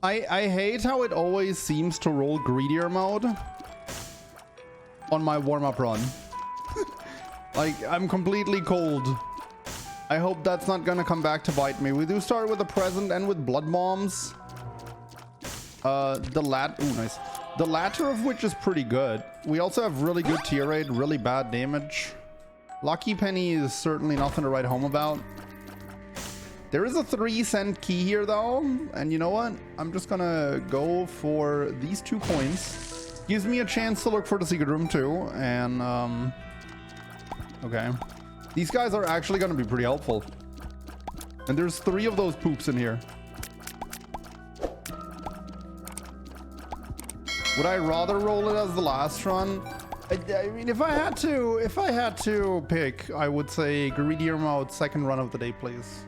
I hate how it always seems to roll Greedier mode on my warm-up run. Like, I'm completely cold. I hope that's not gonna come back to bite me. We do start with a present and with blood bombs. Nice. The latter of which is pretty good. We also have really good tier rate, really bad damage. Lucky penny is certainly nothing to write home about. There is a 3-cent key here though, and you know what? I'm just gonna go for these 2 coins. Gives me a chance to look for the secret room too, and okay. These guys are actually gonna be pretty helpful. And there's 3 of those poops in here. Would I rather roll it as the last run? I mean, if I had to pick, I would say Greedier mode, second run of the day, please.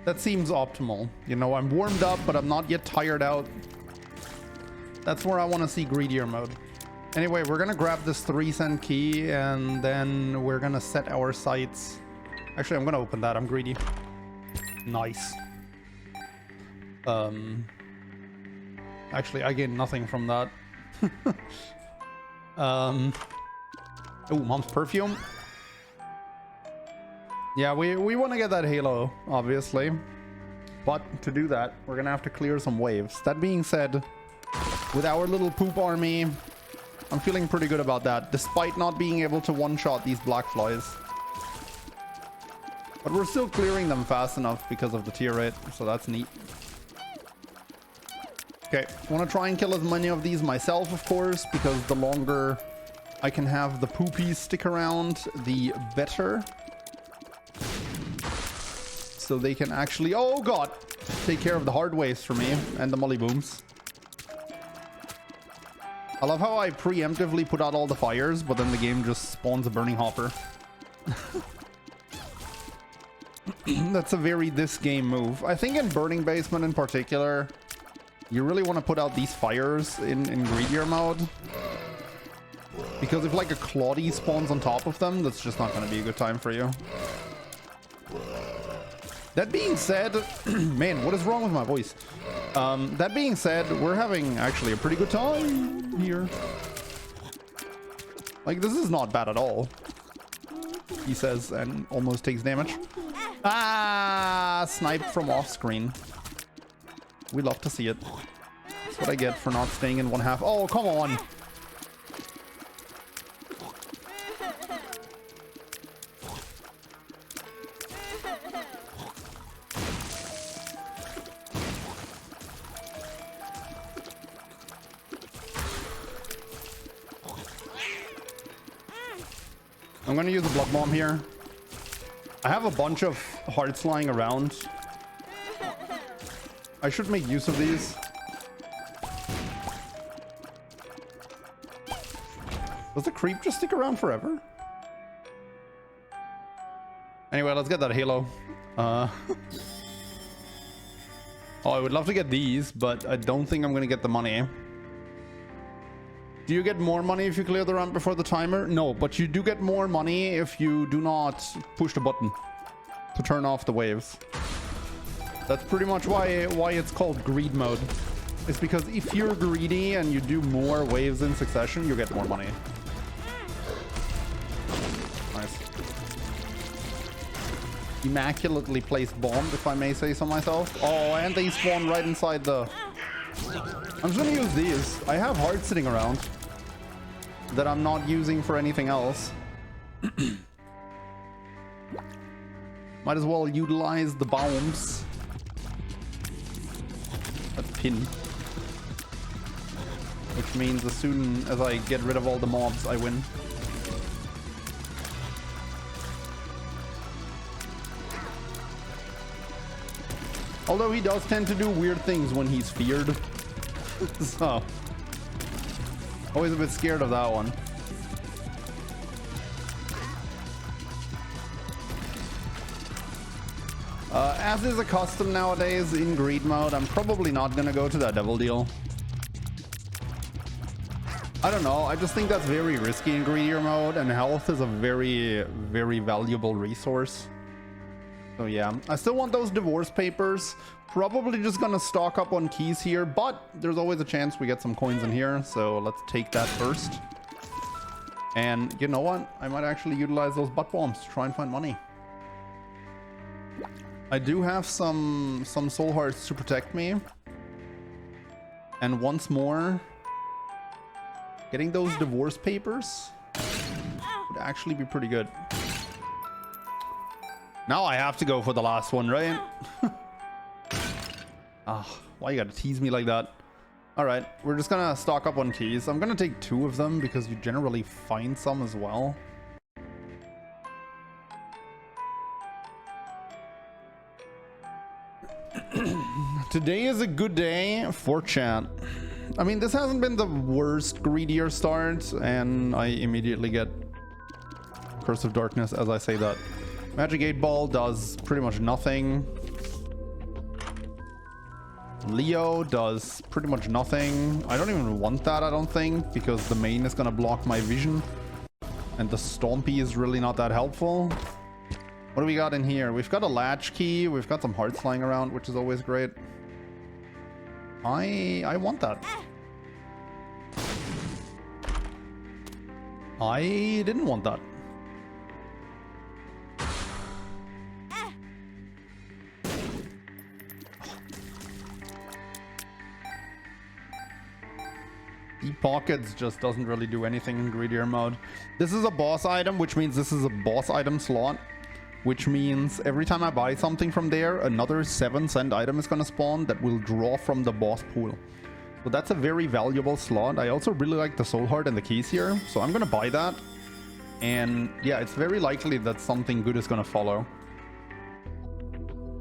That seems optimal. You know, I'm warmed up, but I'm not yet tired out. That's where I want to see Greedier mode. Anyway, we're gonna grab this 3-cent key, and then we're gonna set our sights. Actually, I'm gonna open that. I'm greedy. Nice. Actually, I gained nothing from that. Oh, mom's perfume. Yeah, we want to get that halo, obviously. But to do that, we're gonna have to clear some waves. That being said, with our little poop army, I'm feeling pretty good about that, despite not being able to one-shot these black flies. But we're still clearing them fast enough because of the tier rate, so that's neat. Okay, I want to try and kill as many of these myself, of course, because the longer I can have the poopies stick around, the better. So they can actually, oh god, take care of the hard waves for me and the molly booms. I love how I preemptively put out all the fires, but then the game just spawns a burning hopper. That's a very this game move. I think in Burning Basement in particular, you really want to put out these fires in Greedier mode. Because if like a Claudie spawns on top of them, that's just not going to be a good time for you. That being said, man, what is wrong with my voice? That being said, we're having actually a pretty good time here. Like, this is not bad at all, he says, and almost takes damage. Ah, sniped from off screen. We love to see it. That's what I get for not staying in 1/2. Oh, come on. I'm gonna use a blood bomb here. I have a bunch of hearts lying around. I should make use of these. Does the creep just stick around forever? Anyway, let's get that halo. Oh, I would love to get these, but I don't think I'm gonna get the money. Do you get more money if you clear the ramp before the timer? No, but you do get more money if you do not push the button to turn off the waves. That's pretty much why it's called greed mode. It's because if you're greedy and you do more waves in succession, you get more money. Nice. Immaculately placed bomb, if I may say so myself. Oh, and they spawn right inside the... I'm just gonna use these. I have hearts sitting around that I'm not using for anything else. Might as well utilize the bombs. That's pin. Which means as soon as I get rid of all the mobs, I win. Although he does tend to do weird things when he's feared. So, always a bit scared of that one. As is a custom nowadays in greed mode, I'm probably not gonna go to that devil deal. I don't know, I just think that's very risky in greedier mode, and health is a very, very valuable resource. So yeah, I still want those divorce papers. Probably just gonna stock up on keys here, but there's always a chance we get some coins in here. So let's take that first. And you know what? I might actually utilize those butt bombs to try and find money. I do have some soul hearts to protect me. And once more, getting those divorce papers would actually be pretty good. Now I have to go for the last one, right? Why you gotta tease me like that? Alright, we're just gonna stock up on keys. I'm gonna take 2 of them because you generally find some as well. Today is a good day for chat. I mean, this hasn't been the worst Greedier start, and I immediately get Curse of Darkness as I say that. Magic 8 Ball does pretty much nothing. Leo does pretty much nothing. I don't even want that, I don't think, because the main is gonna block my vision. And the Stompy is really not that helpful. What do we got in here? We've got a latch key. We've got some hearts lying around, which is always great. I want that. I didn't want that. Deep Pockets just doesn't really do anything in Greedier mode. This is a boss item, which means this is a boss item slot. Which means every time I buy something from there, another 7-cent item is going to spawn that will draw from the boss pool. So that's a very valuable slot. I also really like the soul heart and the keys here, so I'm going to buy that. And yeah, it's very likely that something good is going to follow.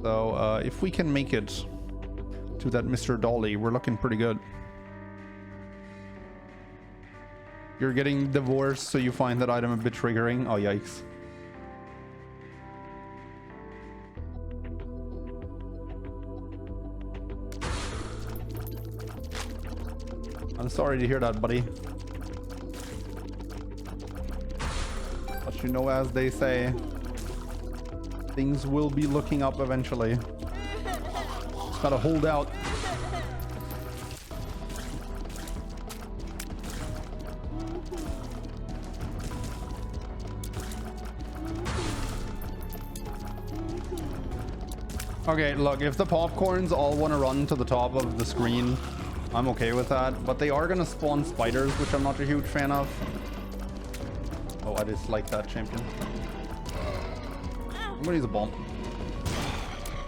So if we can make it to that Mr. Dolly, we're looking pretty good. You're getting divorced, so you find that item a bit triggering. Oh, yikes. I'm sorry to hear that, buddy. But you know, as they say, things will be looking up eventually. Just gotta hold out. Okay, look, if the popcorns all want to run to the top of the screen, I'm okay with that, but they are going to spawn spiders, which I'm not a huge fan of. Oh, I dislike that champion. I'm gonna use a bomb.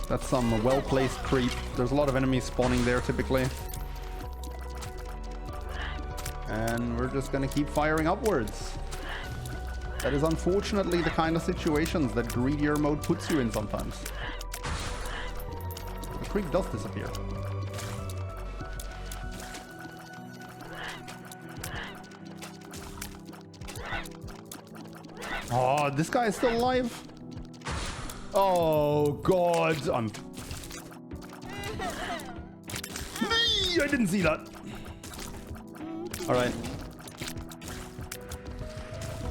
That's some well-placed creep. There's a lot of enemies spawning there typically. And we're just gonna keep firing upwards. That is unfortunately the kind of situations that Greedier mode puts you in sometimes. The creep does disappear. Oh, this guy is still alive? Oh, God. I didn't see that. All right.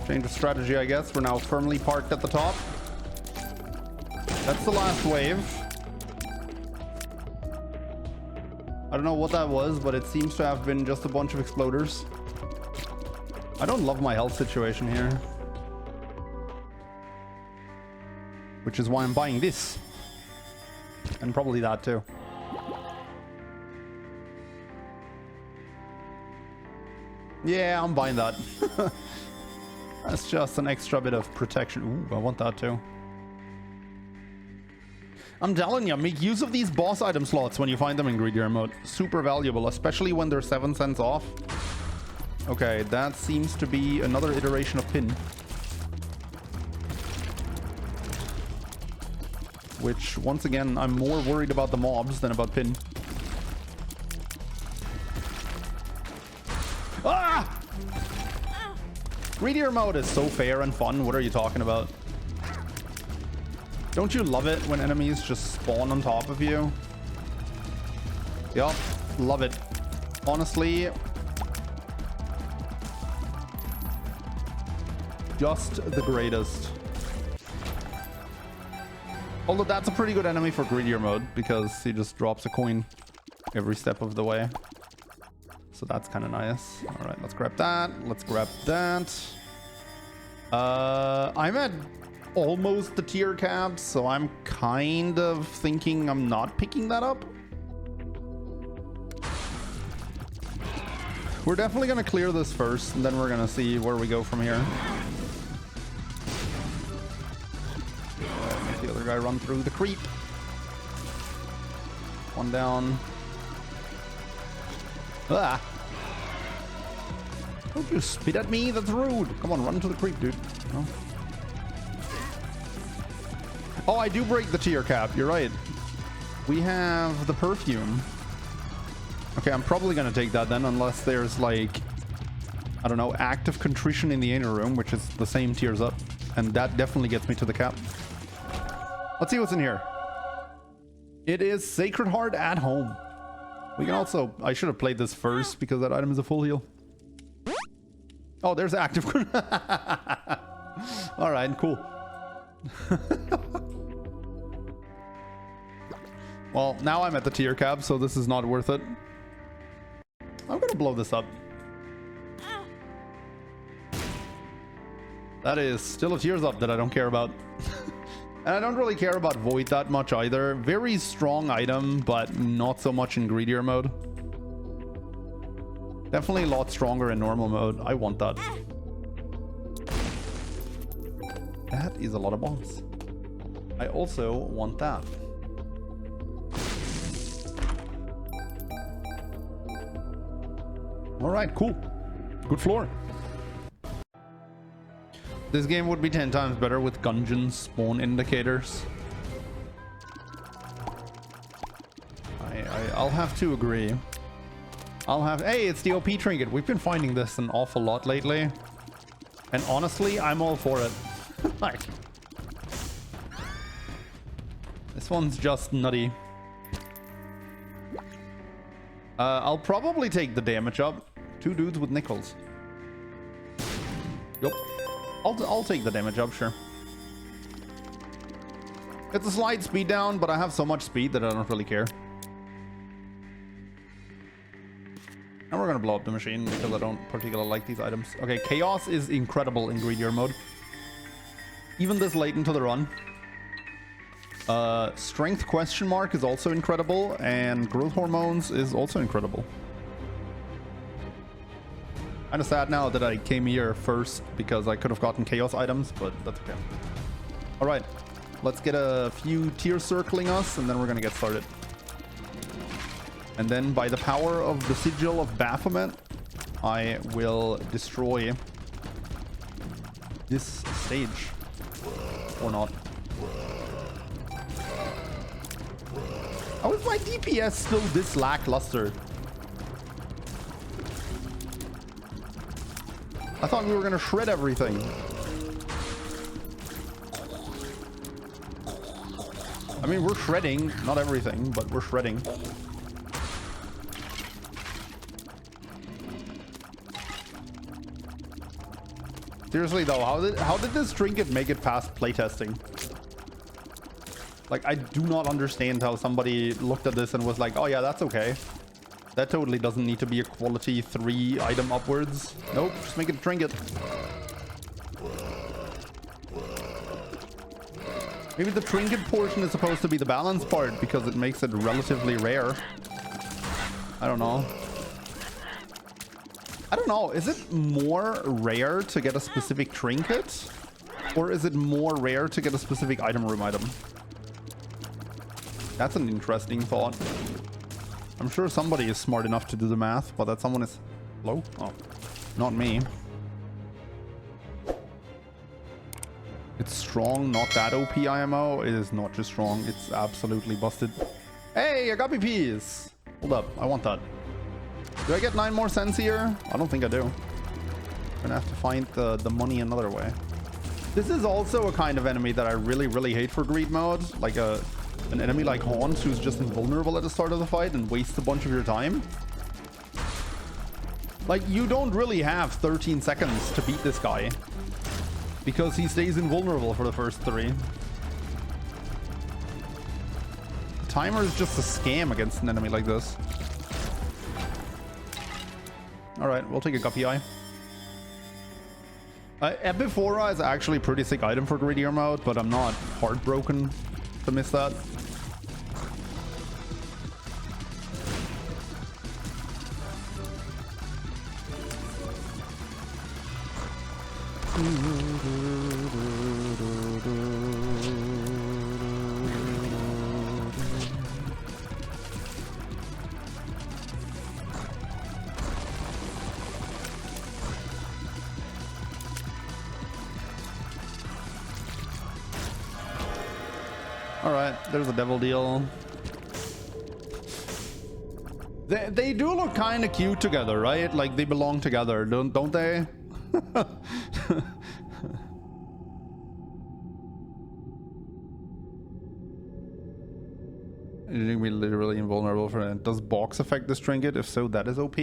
Change of strategy, I guess. We're now firmly parked at the top. That's the last wave. I don't know what that was, but it seems to have been just a bunch of exploders. I don't love my health situation here. Which is why I'm buying this. And probably that too. Yeah, I'm buying that. That's just an extra bit of protection. Ooh, I want that too. I'm telling you, make use of these boss item slots when you find them in Greedier mode. Super valuable, especially when they're 7 cents off. Okay, that seems to be another iteration of pin. Which, once again, I'm more worried about the mobs than about pin. Ah! Greedier mode is so fair and fun. What are you talking about? Don't you love it when enemies just spawn on top of you? Yup, love it. Honestly, just the greatest. Although that's a pretty good enemy for Greedier mode because he just drops a coin every step of the way. So that's kind of nice. All right, let's grab that. Let's grab that. I'm at almost the tier cap, so I'm kind of thinking I'm not picking that up. We're definitely going to clear this first, and then we're going to see where we go from here. Make the other guy run through the creep. One down. Ah! Don't you spit at me? That's rude. Come on, run to the creep, dude. Oh. Oh, I do break the tier cap. You're right. We have the perfume. Okay, I'm probably gonna take that then, unless there's like, I don't know, active contrition in the inner room, which is the same tiers up, and that definitely gets me to the cap. Let's see what's in here. It is Sacred Heart at home. We can also, I should have played this first because that item is a full heal. Oh, there's active. All right, cool. Well, now I'm at the tier cap, so this is not worth it. I'm gonna blow this up. That is still a tiers up that I don't care about. And I don't really care about Void that much either. Very strong item, but not so much in Greedier mode. Definitely a lot stronger in normal mode. I want that. That is a lot of bombs. I also want that. All right, cool. Good floor. This game would be 10 times better with Gungeon spawn indicators. I'll have to agree. Hey, it's the OP Trinket. We've been finding this an awful lot lately. And honestly, I'm all for it. Like, this one's just nutty. I'll probably take the damage up. 2 dudes with nickels. Yup. I'll take the damage up, sure. It's a slight speed down, but I have so much speed that I don't really care. And we're gonna blow up the machine because I don't particularly like these items. Okay, Chaos is incredible in Greedier mode. Even this late into the run. Strength question mark is also incredible, and growth hormones is also incredible. Kind of sad now that I came here first because I could have gotten chaos items, but that's okay. All right, let's get a few tiers circling us, and then we're gonna get started. And then by the power of the sigil of Baphomet, I will destroy this stage. Or not. How is my DPS still this lackluster? I thought we were gonna shred everything. I mean, we're shredding, not everything, but we're shredding. Seriously though, how did this trinket make it past playtesting? Like, I do not understand how somebody looked at this and was like, oh yeah, that's okay. That totally doesn't need to be a quality 3 item upwards. Nope, just make it a trinket. Maybe the trinket portion is supposed to be the balance part because it makes it relatively rare. I don't know. I don't know. Is it more rare to get a specific trinket? Or is it more rare to get a specific item room item? That's an interesting thought. I'm sure somebody is smart enough to do the math, but that someone is... Hello? Oh, not me. It's strong, not that OP IMO. It is not just strong, it's absolutely busted. Hey, I got BPs! Hold up, I want that. Do I get 9 more cents here? I don't think I do. I'm gonna have to find the money another way. This is also a kind of enemy that I really hate for greed mode. Like an enemy like Haunt who's just invulnerable at the start of the fight and wastes a bunch of your time. Like, you don't really have 13 seconds to beat this guy because he stays invulnerable for the first 3. timer is just a scam against an enemy like this. Alright, we'll take a Guppy Eye. Epiphora is actually a pretty sick item for Greedier mode, but I'm not heartbroken to miss that. Alright, there's a devil deal. They do look kind of cute together, right? Like they belong together, don't they? You think we're literally invulnerable for it. Does box affect this trinket? If so, that is OP.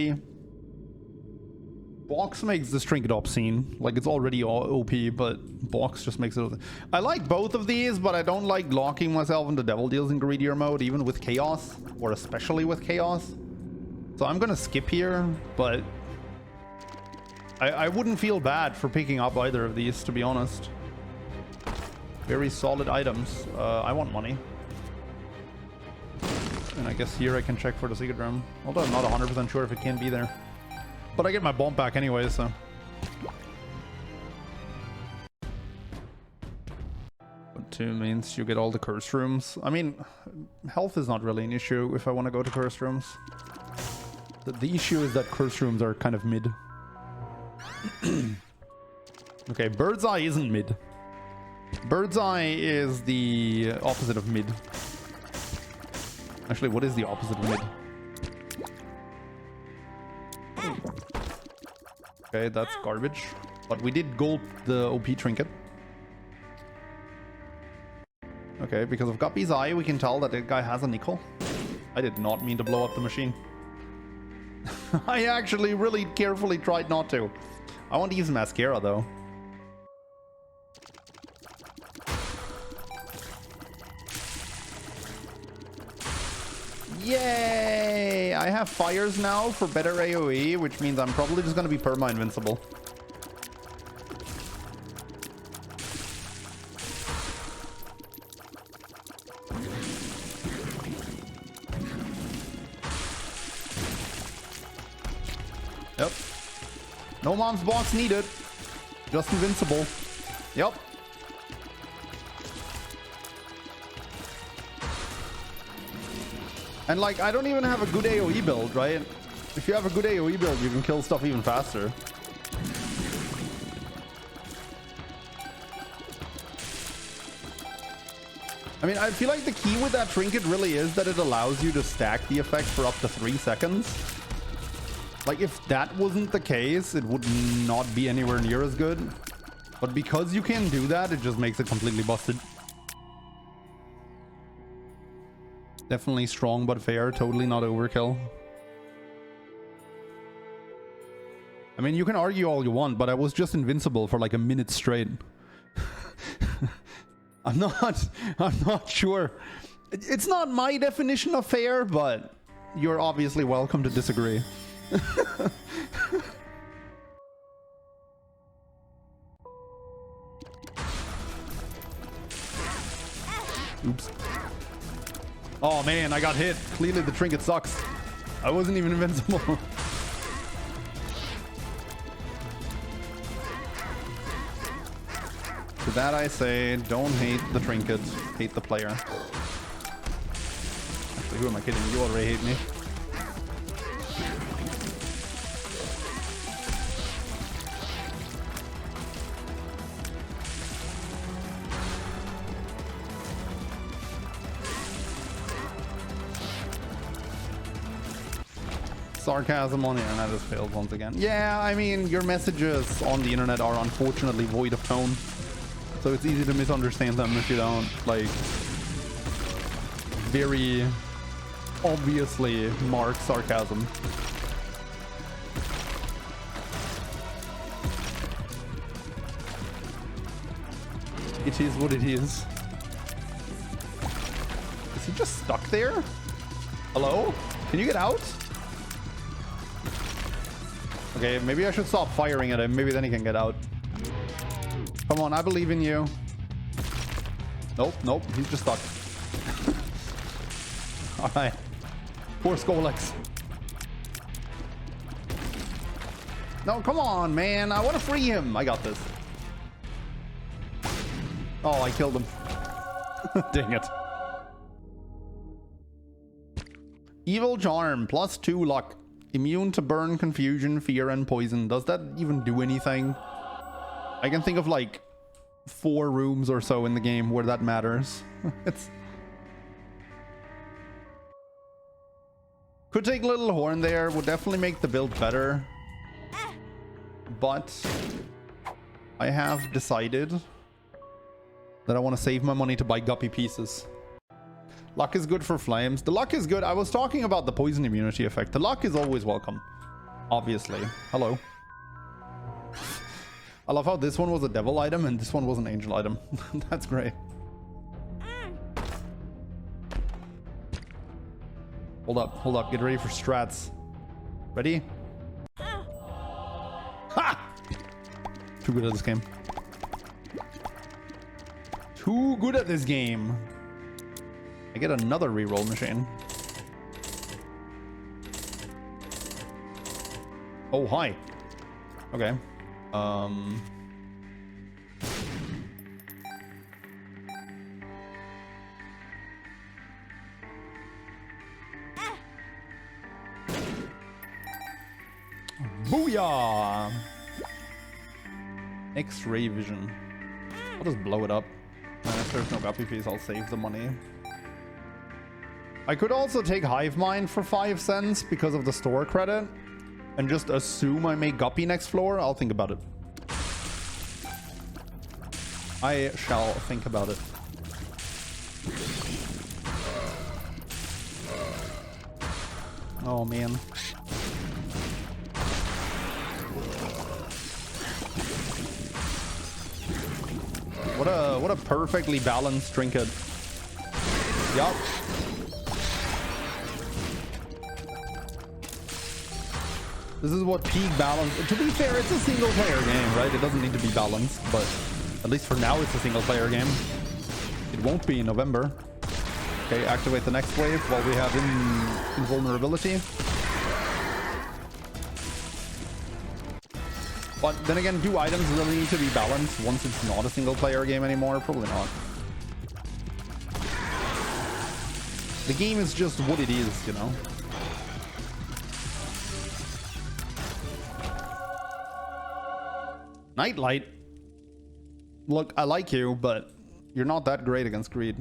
Box makes this trinket obscene. Like, it's already OP, but box just makes it... I like both of these, but I don't like locking myself into devil deals in Greedier mode, even with chaos, or especially with chaos. So I'm gonna skip here, but I wouldn't feel bad for picking up either of these, to be honest. Very solid items. I want money. And I guess here I can check for the secret room. Although I'm not 100% sure if it can be there. But I get my bomb back anyway, so... But 2 means you get all the curse rooms. I mean, health is not really an issue if I want to go to curse rooms. The issue is that curse rooms are kind of mid. Okay, Bird's Eye isn't mid. Bird's Eye is the opposite of mid. Actually, what is the opposite of mid? Okay, that's garbage. But we did gold the OP trinket. Okay, because of Guppy's Eye, we can tell that the guy has a nickel. I did not mean to blow up the machine. I actually really carefully tried not to. I want to use mascara though. Yay! I have fires now for better AoE, which means I'm probably just going to be perma-invincible. Yep. No mom's box needed. Just invincible. Yep. And like, I don't even have a good AoE build, right? If you have a good AoE build, you can kill stuff even faster. I mean, I feel like the key with that trinket really is that it allows you to stack the effect for up to 3 seconds. Like, if that wasn't the case, it would not be anywhere near as good. But because you can do that, it just makes it completely busted. Definitely strong but fair, totally not overkill. I mean, you can argue all you want, but I was just invincible for like a minute straight. I'm not sure. It's not my definition of fair, but you're obviously welcome to disagree. Oops. Oh man, I got hit. Clearly the trinket sucks. I wasn't even invincible. To that I say, don't hate the trinket, hate the player. Actually, who am I kidding? You already hate me. Sarcasm on the internet has failed once again. Yeah, I mean, your messages on the internet are unfortunately void of tone. So it's easy to misunderstand them if you don't, like, very obviously mark sarcasm. It is what it is. Is he just stuck there? Hello? Can you get out? Okay, maybe I should stop firing at him. Maybe then he can get out. Come on, I believe in you. Nope, nope, he's just stuck. Alright. Poor Skolex. No, come on, man. I want to free him. I got this. Oh, I killed him. Dang it. Evil Charm, +2 luck. Immune to burn, confusion, fear, and poison. Does that even do anything? I can think of like 4 rooms or so in the game where that matters. It's... Could take Little Horn there. Would definitely make the build better. But I have decided that I want to save my money to buy guppy pieces. Luck is good for flames. The luck is good. I was talking about the poison immunity effect. The luck is always welcome. Obviously. Hello. I love how this one was a devil item and this one was an angel item. That's great. Hold up, hold up. Get ready for strats. Ready? Ha! Too good at this game. Too good at this game. I get another reroll machine. Oh, hi. Okay. Booyah! X-ray vision. I'll just blow it up. And if there's no guppy piece, I'll save the money. I could also take Hive Mind for 5 cents because of the store credit and just assume I make guppy next floor. I'll think about it. I shall think about it. Oh man. What a perfectly balanced trinket. Yup. This is what peak balance. To be fair, it's a single player game, right? It doesn't need to be balanced, but at least for now it's a single player game. It won't be in November. Okay, activate the next wave while we have invulnerability. But then again, do items really need to be balanced once it's not a single player game anymore? Probably not. The game is just what it is, you know? Nightlight. Look, I like you, but you're not that great against greed.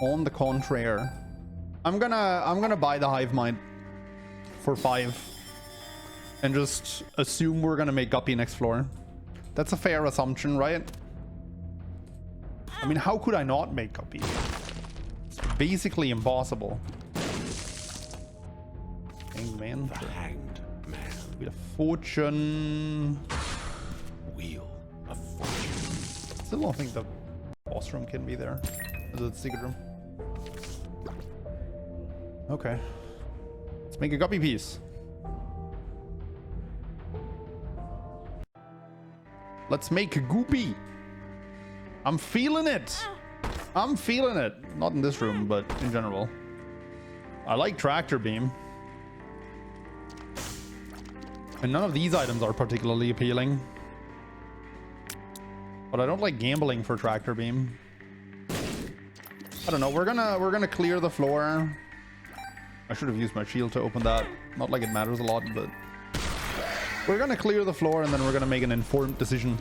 On the contrary, I'm gonna buy the Hive Mind for 5 and just assume we're gonna make guppy next floor. That's a fair assumption, right? I mean, how could I not make guppy? It's basically impossible. Hanged man. The hanged man. With a fortune. Wheel of fortune. Still don't think the boss room can be there. Is it the secret room? Okay. Let's make a guppy piece. Let's make a goopy. I'm feeling it. I'm feeling it. Not in this room, but in general. I like tractor beam. And none of these items are particularly appealing. But I don't like gambling for tractor beam. I don't know. We're gonna clear the floor. I should have used my shield to open that. Not like it matters a lot, but we're gonna clear the floor and then we're gonna make an informed decision.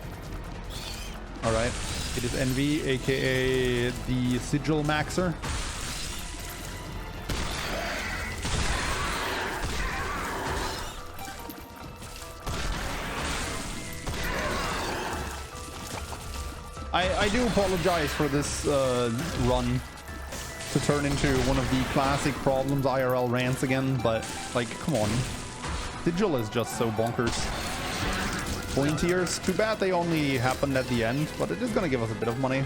All right. It is Envy, aka the Sigil Maxer. I do apologize for this run to turn into one of the classic Problems IRL rants again, but like, come on. Sigil is just so bonkers. Pointiers, too bad they only happened at the end, but it is going to give us a bit of money.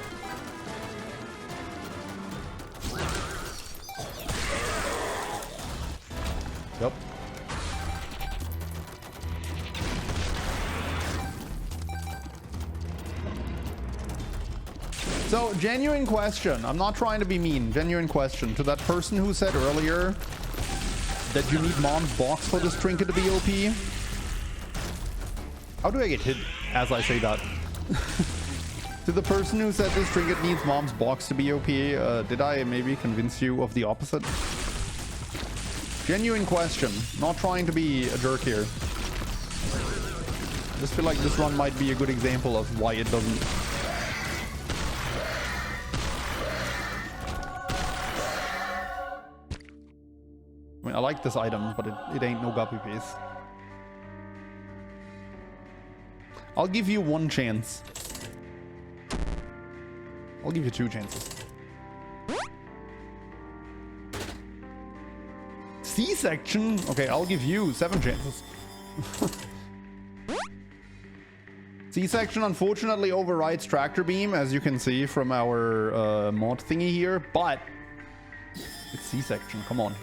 So, genuine question. I'm not trying to be mean. Genuine question to that person who said earlier that you need mom's box for this trinket to be OP. How do I get hit as I say that? To the person who said this trinket needs mom's box to be OP, did I maybe convince you of the opposite? Genuine question. Not trying to be a jerk here. I just feel like this run might be a good example of why it doesn't. I mean, I like this item, but it ain't no guppy piece. I'll give you one chance. I'll give you 2 chances. C-section? Okay, I'll give you 7 chances. C-section unfortunately overrides tractor beam, as you can see from our mod thingy here, but it's C-section, come on.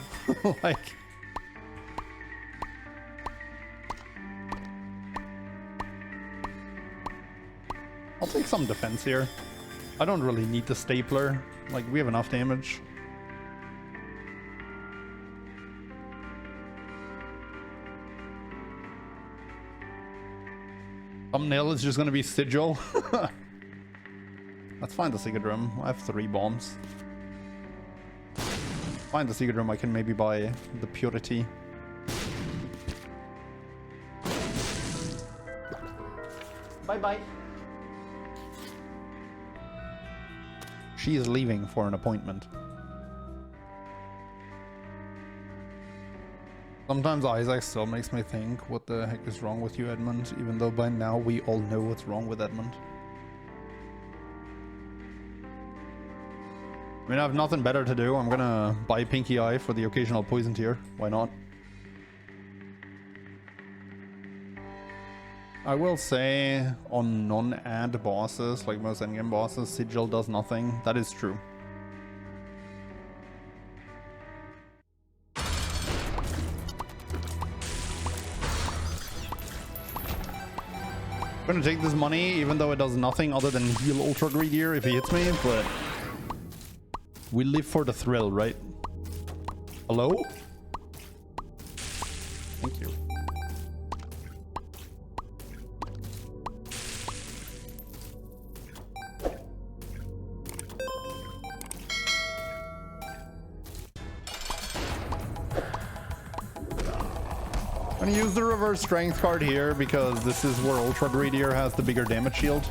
Like, I'll take some defense here. I don't really need the stapler. Like, we have enough damage. Thumbnail is just gonna be sigil. Let's find the secret room. I have 3 bombs. Find the secret room, I can maybe buy the purity. Bye bye. She is leaving for an appointment. Sometimes Isaac still makes me think, what the heck is wrong with you, Edmund? Even though by now we all know what's wrong with Edmund. I mean, I have nothing better to do. I'm gonna buy Pinky Eye for the occasional poison tier. Why not? I will say, on non-ad bosses, like most endgame bosses, Sigil does nothing. That is true. I'm gonna take this money, even though it does nothing other than heal Ultra Greedier if he hits me, but we live for the thrill, right? Hello? Thank you. I'm gonna use the reverse strength card here because this is where Ultra Greedier has the bigger damage shield.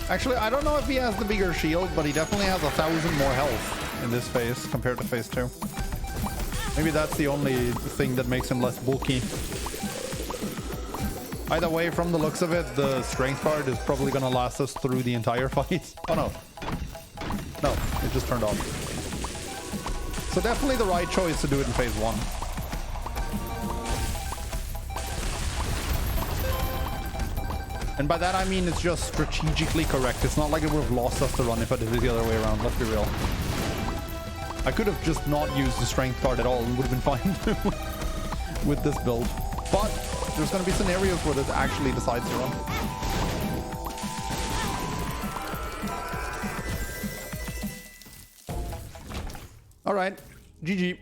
Actually, I don't know if he has the bigger shield, but he definitely has 1,000 more health in this phase compared to phase 2. Maybe that's the only thing that makes him less bulky. Either way, from the looks of it, the strength card is probably gonna last us through the entire fight. Oh no. No, it just turned off. So definitely the right choice to do it in phase 1. And by that I mean it's just strategically correct. It's not like it would have lost us the run if I did it the other way around, let's be real. I could have just not used the strength card at all and would have been fine with this build. But there's going to be scenarios where this actually decides to run. All right, GG.